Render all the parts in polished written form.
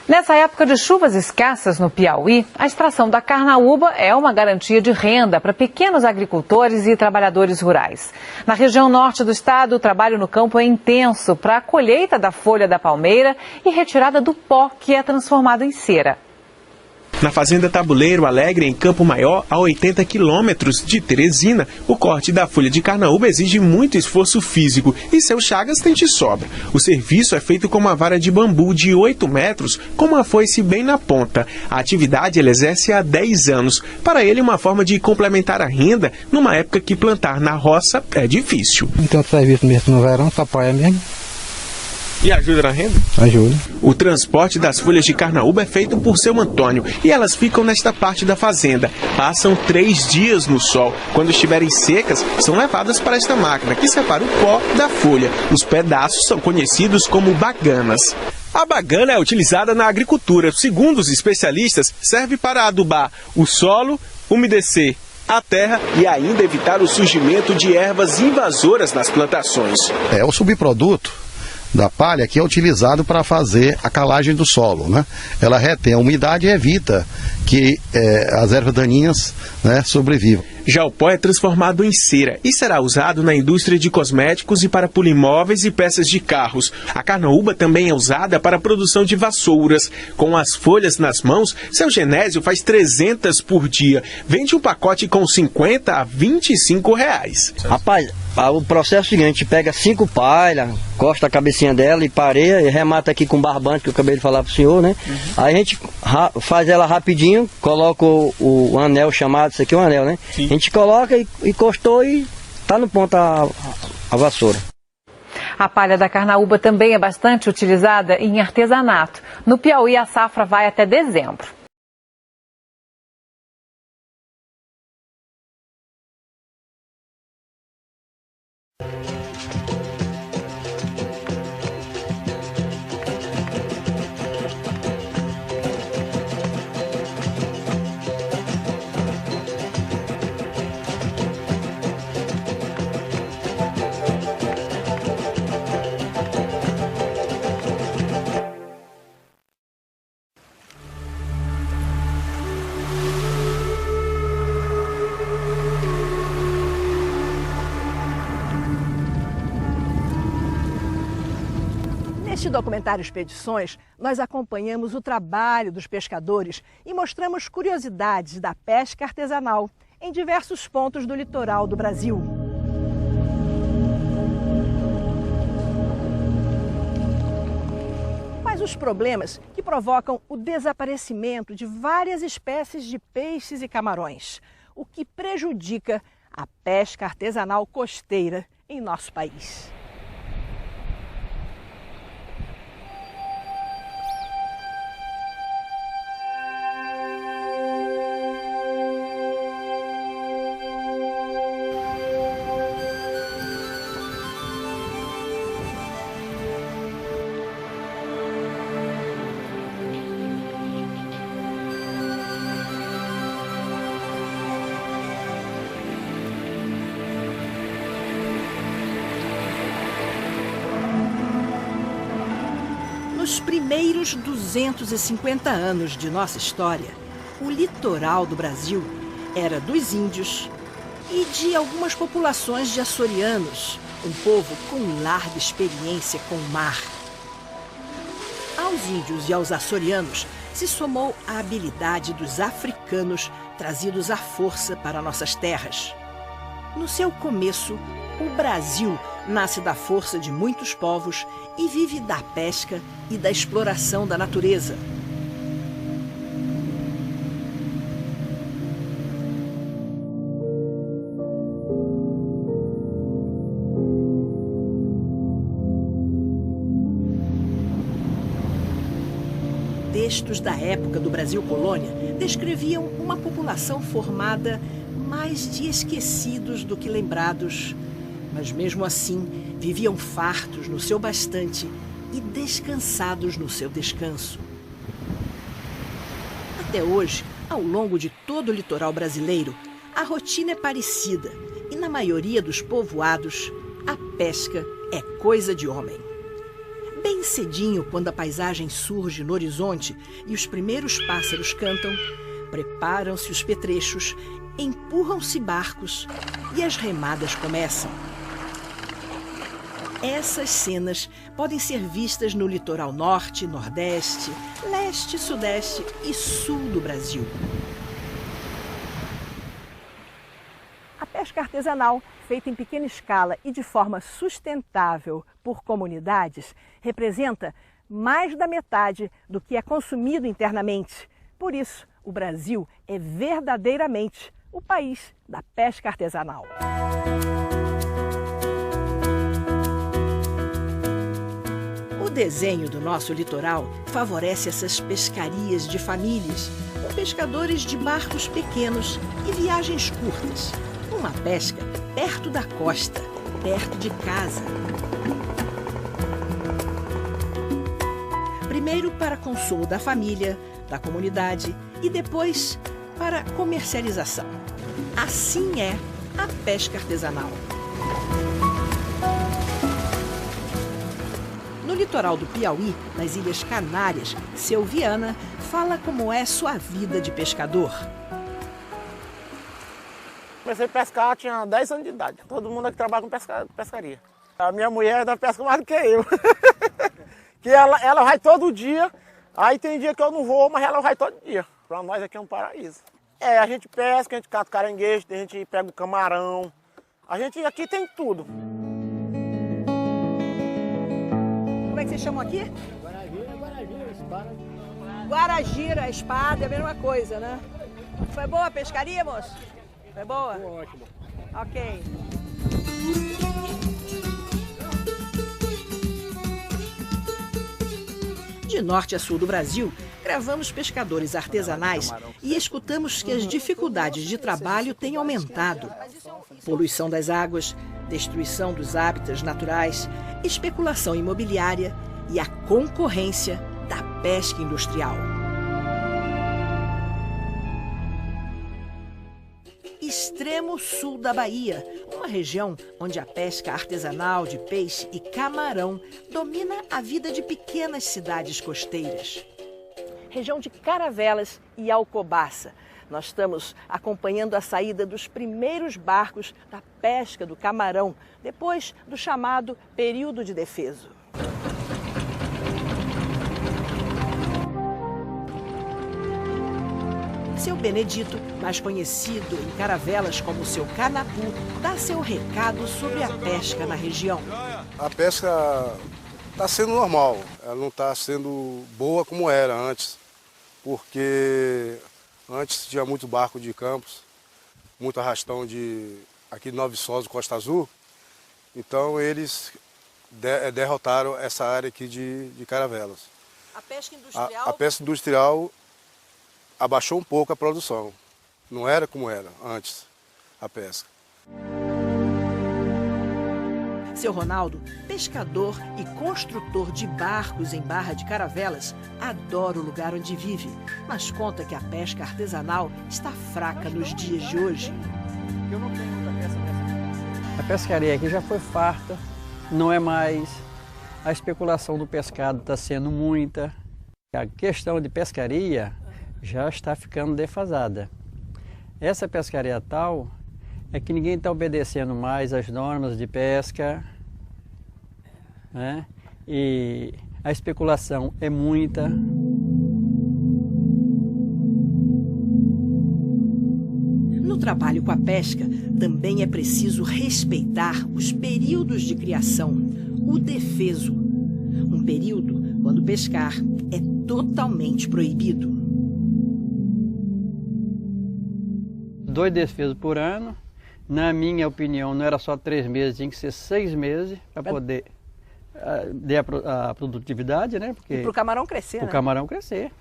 Nessa época de chuvas escassas no Piauí, a extração da carnaúba é uma garantia de renda para pequenos agricultores e trabalhadores rurais. Na região norte do estado, o trabalho no campo é intenso para a colheita da folha da palmeira e retirada do pó, que é transformado em cera. Na fazenda Tabuleiro Alegre, em Campo Maior, a 80 quilômetros de Teresina, o corte da folha de carnaúba exige muito esforço físico e seu Chagas tem de sobra. O serviço é feito com uma vara de bambu de 8 metros, com uma foice bem na ponta. A atividade ele exerce há 10 anos. Para ele, uma forma de complementar a renda, numa época que plantar na roça é difícil. Não tem outro serviço mesmo no verão, só apoia mesmo. E ajuda na renda? Ajuda. O transporte das folhas de carnaúba é feito por seu Antônio e elas ficam nesta parte da fazenda. Passam 3 dias no sol. Quando estiverem secas, são levadas para esta máquina que separa o pó da folha. Os pedaços são conhecidos como baganas. A bagana é utilizada na agricultura. Segundo os especialistas, serve para adubar o solo, umedecer a terra e ainda evitar o surgimento de ervas invasoras nas plantações. É o subproduto da palha que é utilizado para fazer a calagem do solo, né? Ela retém a umidade e evita que as ervas daninhas, né, sobrevivam. Já o pó é transformado em cera e será usado na indústria de cosméticos e para polimóveis e peças de carros. A carnaúba também é usada para a produção de vassouras. Com as folhas nas mãos, seu Genésio faz 300 por dia. Vende um pacote com 50 a 25 reais. Rapaz, o processo é o seguinte: a gente pega 5 palhas, corta a cabecinha dela e pareia e remata aqui com barbante, que eu acabei de falar pro senhor, né? Aí a gente faz ela rapidinho, coloca o anel chamado, isso aqui é um anel, né? Sim. A gente coloca e encostou e tá no ponto a vassoura. A palha da carnaúba também é bastante utilizada em artesanato. No Piauí, a safra vai até dezembro. Neste documentário Expedições, nós acompanhamos o trabalho dos pescadores e mostramos curiosidades da pesca artesanal em diversos pontos do litoral do Brasil. Mas os problemas que provocam o desaparecimento de várias espécies de peixes e camarões, o que prejudica a pesca artesanal costeira em nosso país. Nos primeiros 250 anos de nossa história, o litoral do Brasil era dos índios e de algumas populações de açorianos, um povo com larga experiência com o mar. Aos índios e aos açorianos se somou a habilidade dos africanos trazidos à força para nossas terras. No seu começo, o Brasil nasce da força de muitos povos e vive da pesca e da exploração da natureza. Textos da época do Brasil colônia descreviam uma população formada mais de esquecidos do que lembrados, mas mesmo assim viviam fartos no seu bastante e descansados no seu descanso. Até hoje, ao longo de todo o litoral brasileiro, a rotina é parecida e na maioria dos povoados, a pesca é coisa de homem. Bem Bem cedinho, quando a paisagem surge no horizonte e os primeiros pássaros cantam, preparam-se os petrechos, empurram-se barcos e as remadas começam. Essas cenas podem ser vistas no litoral norte, nordeste, leste, sudeste e sul do Brasil. A pesca artesanal, feita em pequena escala e de forma sustentável por comunidades, representa mais da metade do que é consumido internamente. Por isso, o Brasil é verdadeiramente o país da pesca artesanal. O desenho do nosso litoral favorece essas pescarias de famílias, com pescadores de barcos pequenos e viagens curtas. Uma pesca perto da costa, perto de casa. Primeiro para consumo da família, da comunidade e depois para comercialização. Assim é a pesca artesanal. No litoral do Piauí, nas Ilhas Canárias, Seu Viana fala como é sua vida de pescador. Comecei a pescar, tinha 10 anos de idade. Todo mundo aqui trabalha com pescaria. A minha mulher ainda pesca mais do que eu. Que ela vai todo dia, aí tem dia que eu não vou, mas ela vai todo dia. Para nós aqui é um paraíso. A gente pesca, a gente cata caranguejo, a gente pega o camarão. A gente aqui tem tudo. Como é que vocês chamam aqui? Guaragira, espada. Guaragira, espada, é a mesma coisa, né? Foi boa a pescaria, moço? Foi boa? Foi ótimo. Ok. De norte a sul do Brasil, gravamos pescadores artesanais e escutamos que as dificuldades de trabalho têm aumentado. Poluição das águas, destruição dos hábitats naturais, especulação imobiliária e a concorrência da pesca industrial. Extremo sul da Bahia, uma região onde a pesca artesanal de peixe e camarão domina a vida de pequenas cidades costeiras. Região de Caravelas e Alcobaça. Nós estamos acompanhando a saída dos primeiros barcos da pesca do camarão, depois do chamado período de defeso. Seu Benedito, mais conhecido em Caravelas como Seu Canapu, dá seu recado sobre a pesca na região. A pesca está sendo normal, ela não está sendo boa como era antes, porque antes tinha muito barco de Campos, muito arrastão aqui de Nova Viçosa, Costa Azul, então eles derrotaram essa área aqui de Caravelas. A pesca industrial? A pesca industrial abaixou um pouco a produção. Não era como era antes a pesca. Seu Ronaldo, pescador e construtor de barcos em Barra de Caravelas, adora o lugar onde vive, mas conta que a pesca artesanal está fraca nos dias de hoje. A pescaria aqui já foi farta, não é mais. A especulação do pescado está sendo muita. A questão de pescaria já está ficando defasada. Essa pescaria tal é que ninguém está obedecendo mais às normas de pesca, né? E a especulação é muita. No trabalho com a pesca, também é preciso respeitar os períodos de criação, o defeso. Um período quando pescar é totalmente proibido. 2 defesos por ano. Na minha opinião, não era só 3 meses, tinha que ser 6 meses para poder ter a produtividade, né? E para o camarão crescer, né? Para o camarão crescer.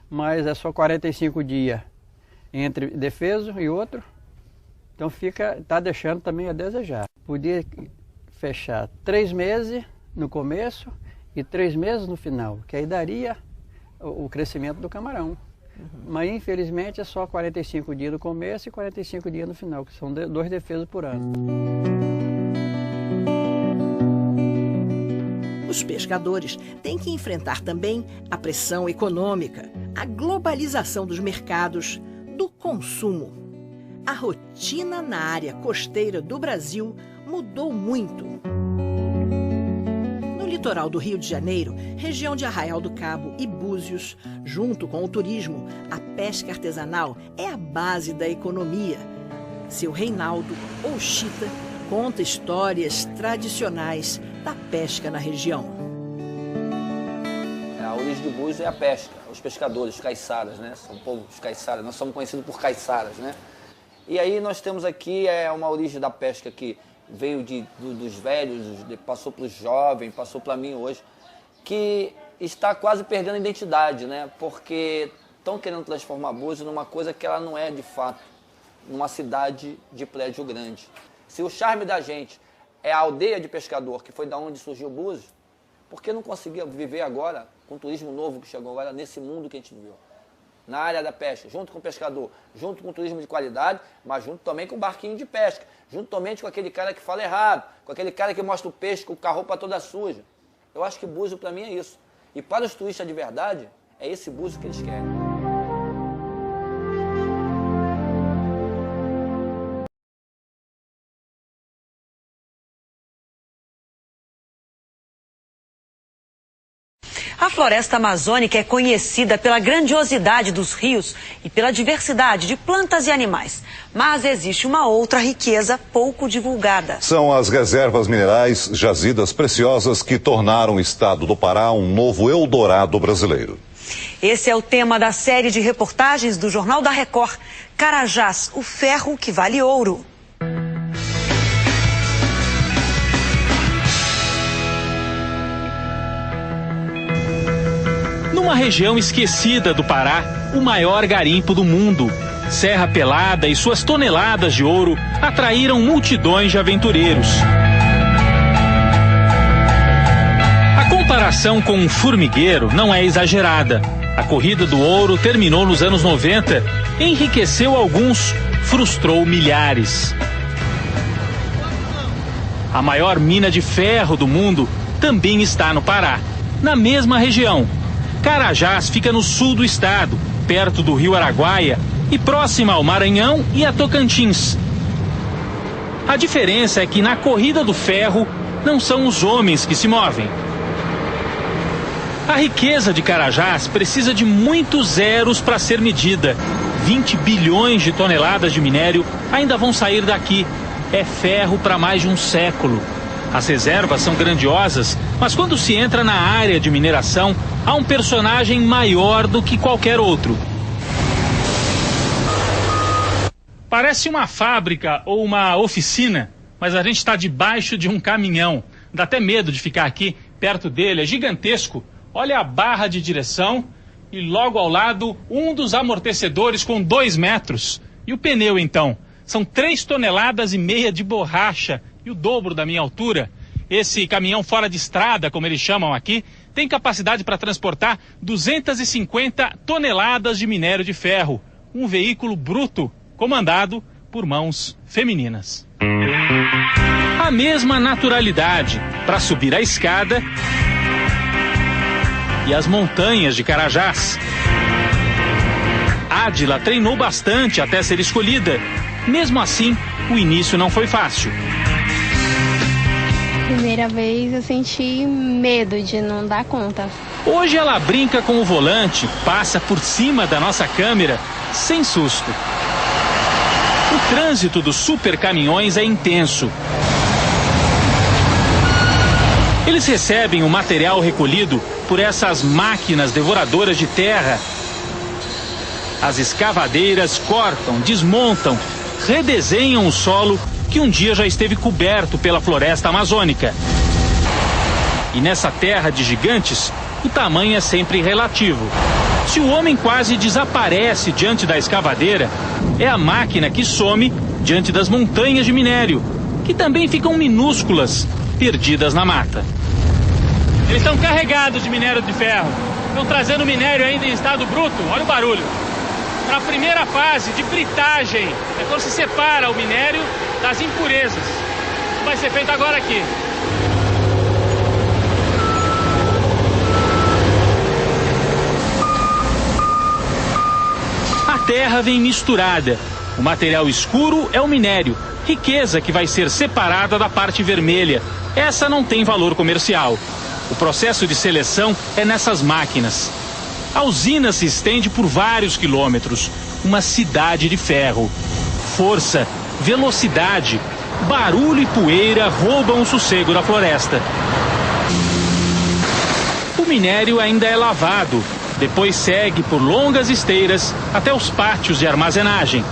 Mas é só 45 dias entre defeso e outro. Então está deixando também a desejar. Podia fechar 3 meses no começo e 3 meses no final, que aí daria o crescimento do camarão. Mas infelizmente é só 45 dias no começo e 45 dias no final, que são 2 defesos por ano. Os pescadores têm que enfrentar também a pressão econômica, a globalização dos mercados, do consumo. A rotina na área costeira do Brasil mudou muito. No litoral do Rio de Janeiro, região de Arraial do Cabo e Búzios, junto com o turismo, a pesca artesanal é a base da economia. Seu Reinaldo, ou Chita, conta histórias tradicionais da pesca na região. A origem de Búzios é a pesca, os pescadores, os caiçaras, né? São o povo dos caiçaras, nós somos conhecidos por caiçaras, né? E aí nós temos aqui uma origem da pesca que veio dos velhos, passou para os jovens, passou para mim hoje, que está quase perdendo a identidade, né? Porque estão querendo transformar Búzios numa coisa que ela não é de fato, numa cidade de prédio grande. Se o charme da gente é a aldeia de pescador, que foi da onde surgiu Búzios, por que não conseguia viver agora, com o turismo novo que chegou agora, nesse mundo que a gente viveu? Na área da pesca, junto com o pescador, junto com o turismo de qualidade, mas junto também com o barquinho de pesca, junto também com aquele cara que fala errado, com aquele cara que mostra o peixe com a roupa toda suja. Eu acho que Búzios para mim é isso. E para os turistas de verdade, é esse Búzios que eles querem. A floresta amazônica é conhecida pela grandiosidade dos rios e pela diversidade de plantas e animais. Mas existe uma outra riqueza pouco divulgada. São as reservas minerais jazidas preciosas que tornaram o estado do Pará um novo Eldorado brasileiro. Esse é o tema da série de reportagens do Jornal da Record. Carajás, o ferro que vale ouro. Numa região esquecida do Pará, o maior garimpo do mundo, Serra Pelada e suas toneladas de ouro atraíram multidões de aventureiros. A comparação com um formigueiro não é exagerada. A corrida do ouro terminou nos anos 90, enriqueceu alguns, frustrou milhares. A maior mina de ferro do mundo também está no Pará, na mesma região. Carajás fica no sul do estado, perto do rio Araguaia e próxima ao Maranhão e a Tocantins. A diferença é que na corrida do ferro não são os homens que se movem. A riqueza de Carajás precisa de muitos zeros para ser medida. 20 bilhões de toneladas de minério ainda vão sair daqui. É ferro para mais de um século. As reservas são grandiosas, mas quando se entra na área de mineração, há um personagem maior do que qualquer outro. Parece uma fábrica ou uma oficina, mas a gente está debaixo de um caminhão. Dá até medo de ficar aqui perto dele, é gigantesco. Olha a barra de direção e logo ao lado um dos amortecedores com 2 metros. E o pneu então? São 3,5 toneladas de borracha e o dobro da minha altura. Esse caminhão fora de estrada, como eles chamam aqui, tem capacidade para transportar 250 toneladas de minério de ferro. Um veículo bruto, comandado por mãos femininas. A mesma naturalidade para subir a escada e as montanhas de Carajás. Ádila treinou bastante até ser escolhida. Mesmo assim, o início não foi fácil. Primeira vez eu senti medo de não dar conta. Hoje ela brinca com o volante, passa por cima da nossa câmera, sem susto. O trânsito dos supercaminhões é intenso. Eles recebem o material recolhido por essas máquinas devoradoras de terra. As escavadeiras cortam, desmontam, redesenham o solo que um dia já esteve coberto pela floresta amazônica. E nessa terra de gigantes, o tamanho é sempre relativo. Se o homem quase desaparece diante da escavadeira, é a máquina que some diante das montanhas de minério, que também ficam minúsculas, perdidas na mata. Eles estão carregados de minério de ferro. Estão trazendo minério ainda em estado bruto. Olha o barulho. Para a primeira fase de britagem, é quando se separa o minério das impurezas. Isso vai ser feito agora aqui. terra vem misturada. O material escuro é o minério, riqueza que vai ser separada da parte vermelha. Essa não tem valor comercial. O processo de seleção é nessas máquinas. A usina se estende por vários quilômetros. Uma cidade de ferro. Força, velocidade, barulho e poeira roubam o sossego da floresta. O minério ainda é lavado. Depois segue por longas esteiras até os pátios de armazenagem.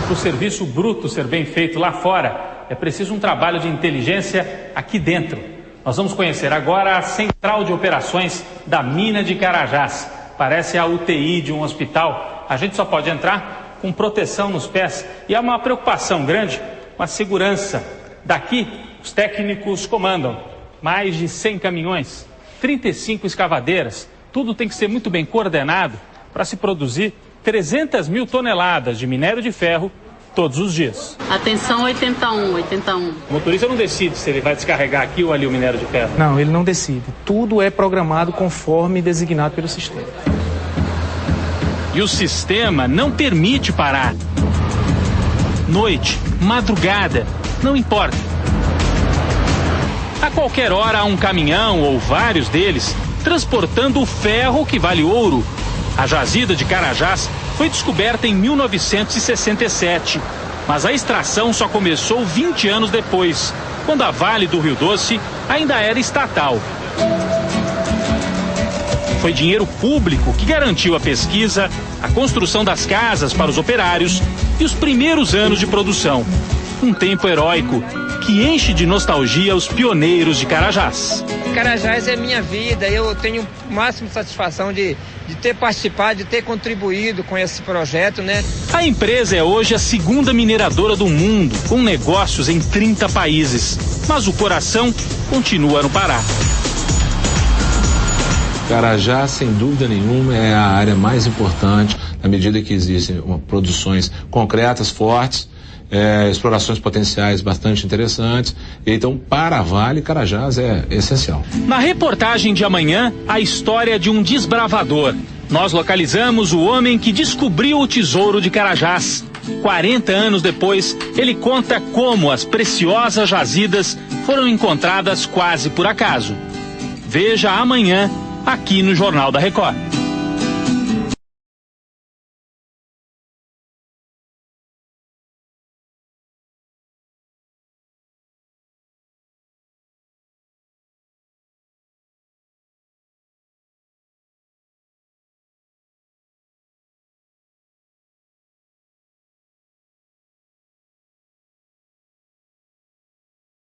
Para o serviço bruto ser bem feito lá fora, é preciso um trabalho de inteligência aqui dentro. Nós vamos conhecer agora a central de operações da mina de Carajás. Parece a UTI de um hospital. A gente só pode entrar com proteção nos pés. E há uma preocupação grande com a segurança. Daqui, os técnicos comandam. Mais de 100 caminhões, 35 escavadeiras. Tudo tem que ser muito bem coordenado para se produzir 300 mil toneladas de minério de ferro todos os dias. Atenção 81. O motorista não decide se ele vai descarregar aqui ou ali o minério de ferro. Não, ele não decide. Tudo é programado conforme designado pelo sistema. E o sistema não permite parar. Noite, madrugada, não importa. A qualquer hora há um caminhão ou vários deles transportando o ferro que vale ouro. A jazida de Carajás foi descoberta em 1967, mas a extração só começou 20 anos depois, quando a Vale do Rio Doce ainda era estatal. Foi dinheiro público que garantiu a pesquisa, a construção das casas para os operários e os primeiros anos de produção. Um tempo heróico que enche de nostalgia os pioneiros de Carajás. Carajás é minha vida, eu tenho o máximo de satisfação de ter participado, de ter contribuído com esse projeto, né? A empresa é hoje a segunda mineradora do mundo, com negócios em 30 países. Mas o coração continua no Pará. Carajás, sem dúvida nenhuma, é a área mais importante, na medida que existem produções concretas, fortes, explorações potenciais bastante interessantes. Então, para a Vale, Carajás é essencial. Na reportagem de amanhã, a história de um desbravador. Nós localizamos o homem que descobriu o tesouro de Carajás. 40 anos depois, ele conta como as preciosas jazidas foram encontradas quase por acaso. Veja amanhã, aqui no Jornal da Record.